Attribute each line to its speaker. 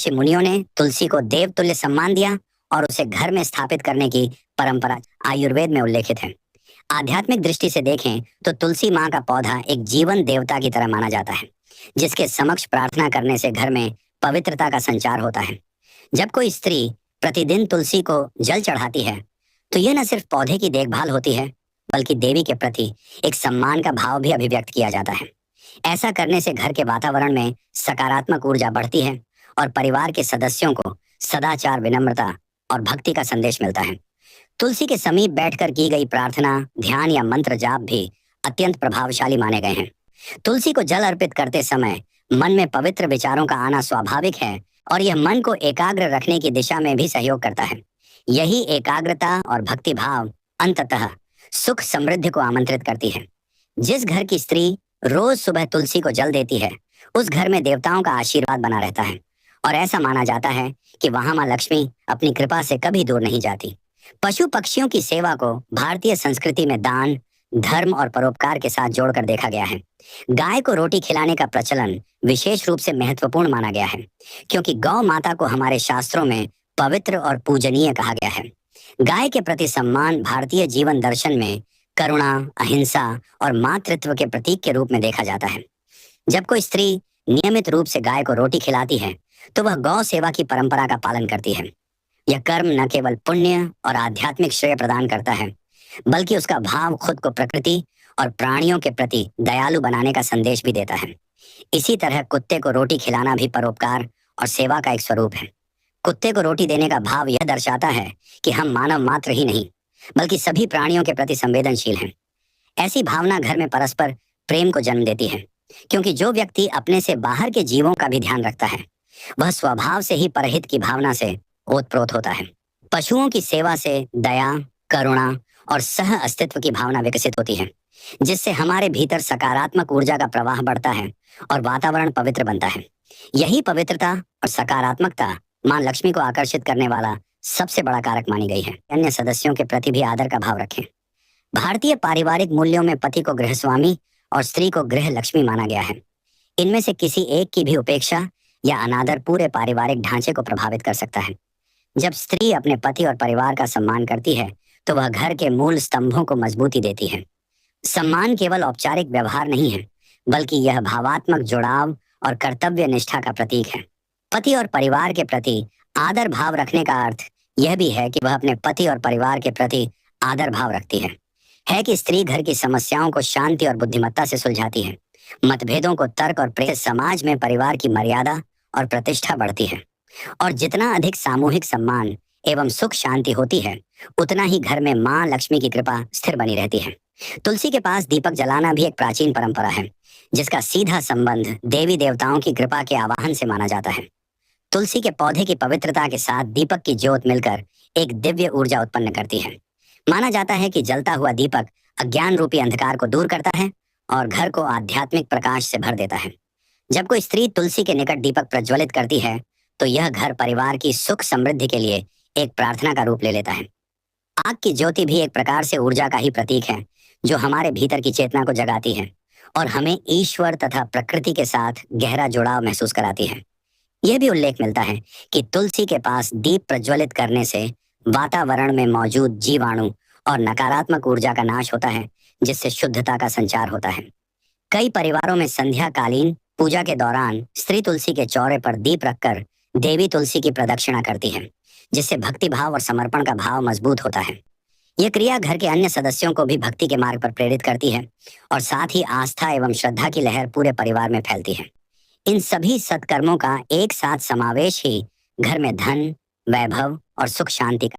Speaker 1: ऋषि मुनियों ने तुलसी को देवतुल्य सम्मान दिया और उसे घर में स्थापित करने की परंपरा आयुर्वेद में उल्लेखित है। आध्यात्मिक दृष्टि से देखें तो तुलसी माँ का पौधा एक जीवन देवता की तरह माना जाता है, जिसके समक्ष प्रार्थना करने से घर में पवित्रता का संचार होता है। जब कोई स्त्री प्रतिदिन तुलसी को जल चढ़ाती है, तो यह न सिर्फ पौधे की देखभाल होती है, बल्कि देवी के प्रति एक सम्मान का भाव भी अभिव्यक्त किया जाता है। ऐसा करने से घर के वातावरण में सकारात्मक ऊर्जा बढ़ती है और परिवार के सदस्यों को सदाचार, विनम्रता और भक्ति का संदेश मिलता है। तुलसी के समीप बैठकर की गई प्रार्थना, ध्यान या मंत्र जाप भी अत्यंत प्रभावशाली माने गए हैं। तुलसी को जल अर्पित करते समय मन में पवित्र विचारों का आना स्वाभाविक है और यह मन को एकाग्र रखने की दिशा में भी सहयोग करता है। यही एकाग्रता और भक्ति भाव अंततः सुख समृद्धि को आमंत्रित करती है। जिस घर की स्त्री रोज सुबह तुलसी को जल देती है, उस घर में देवताओं का आशीर्वाद बना रहता है और ऐसा माना जाता है कि वहां मां लक्ष्मी अपनी कृपा से कभी दूर नहीं जाती। पशु पक्षियों की सेवा को भारतीय संस्कृति में दान, धर्म और परोपकार के साथ जोड़कर देखा गया है। गाय को रोटी खिलाने का प्रचलन विशेष रूप से महत्वपूर्ण माना गया है, क्योंकि गौ माता को हमारे शास्त्रों में पवित्र और पूजनीय कहा गया है। गाय के प्रति सम्मान भारतीय जीवन दर्शन में करुणा, अहिंसा और मातृत्व के प्रतीक के रूप में देखा जाता है। जब कोई स्त्री नियमित रूप से गाय को रोटी खिलाती है, तो वह गौ सेवा की परंपरा का पालन करती है। यह कर्म न केवल पुण्य और आध्यात्मिक श्रेय प्रदान करता है, बल्कि उसका भाव खुद को प्रकृति और प्राणियों के प्रति दयालु बनाने का संदेश भी देता है। इसी तरह कुत्ते को रोटी खिलाना भी परोपकार और सेवा का एक स्वरूप है। कुत्ते को रोटी देने का भाव यह दर्शाता है कि हम मानव मात्र ही नहीं, बल्कि सभी प्राणियों के प्रति संवेदनशील हैं। ऐसी भावना घर में परस्पर प्रेम को जन्म देती है, क्योंकि जो व्यक्ति अपने से बाहर के जीवों का भी ध्यान रखता है, वह स्वभाव से ही परहित की भावना से ओतप्रोत होता है। पशुओं की सेवा से दया, करुणा और सह अस्तित्व की भावना विकसित होती है, जिससे हमारे भीतर सकारात्मक ऊर्जा का प्रवाह बढ़ता है और वातावरण पवित्र बनता है। यही पवित्रता और सकारात्मकता मां लक्ष्मी को आकर्षित करने वाला सबसे बड़ा कारक मानी गई है। अन्य सदस्यों के प्रति भी आदर का भाव रखें। भारतीय पारिवारिक मूल्यों में पति को गृहस्वामी और स्त्री को गृह लक्ष्मी माना गया है। इनमें से किसी एक की भी उपेक्षा या अनादर पूरे पारिवारिक ढांचे को प्रभावित कर सकता है। जब स्त्री अपने पति और परिवार का सम्मान करती है, तो वह घर के मूल स्तंभों को मजबूती देती है। सम्मान केवल औपचारिक व्यवहार नहीं है, बल्कि यह भावात्मक जुड़ाव और कर्तव्य निष्ठा का प्रतीक है। पति और परिवार के प्रति आदर भाव रखने का अर्थ यह भी है कि वह अपने पति और परिवार के प्रति आदर भाव रखती है कि स्त्री घर की समस्याओं को शांति और बुद्धिमत्ता से सुलझाती है। मतभेदों को तर्क और प्रेम, समाज में परिवार की मर्यादा और प्रतिष्ठा बढ़ती है और जितना अधिक सामूहिक सम्मान एवं सुख शांति होती है, उतना ही घर में मां लक्ष्मी की कृपा स्थिर बनी रहती है। तुलसी के पास दीपक जलाना भी एक प्राचीन परंपरा है, जिसका सीधा संबंध देवी देवताओं की कृपा के आवाहन से माना जाता है। तुलसी के पौधे की पवित्रता के साथ दीपक की ज्योत मिलकर एक दिव्य ऊर्जा उत्पन्न करती है। माना जाता है कि जलता हुआ दीपक अज्ञान रूपी अंधकार को दूर करता है और घर को आध्यात्मिक प्रकाश से भर देता है। जब कोई स्त्री तुलसी के निकट दीपक प्रज्वलित करती है, तो यह घर परिवार की सुख समृद्धि के लिए एक प्रार्थना का रूप ले लेता है। आग की ज्योति भी एक प्रकार से ऊर्जा का ही प्रतीक है, जो हमारे भीतर की चेतना को जगाती है और हमें ईश्वर तथा प्रकृति के साथ गहरा जुड़ाव महसूस कराती है। यह भी उल्लेख मिलता है कि तुलसी के पास दीप प्रज्वलित करने से वातावरण में मौजूद जीवाणु और नकारात्मक ऊर्जा का नाश होता है, जिससे शुद्धता का संचार होता है। कई परिवारों में संध्या कालीन पूजा के दौरान स्त्री तुलसी के चौरे पर दीप रखकर देवी तुलसी की प्रदक्षिणा करती है, जिससे भक्ति भाव और समर्पण का भाव मजबूत होता है। यह क्रिया घर के अन्य सदस्यों को भी भक्ति के मार्ग पर प्रेरित करती है और साथ ही आस्था एवं श्रद्धा की लहर पूरे परिवार में फैलती है। इन सभी सत्कर्मों का एक साथ समावेश ही घर में धन, वैभव और सुख शांति का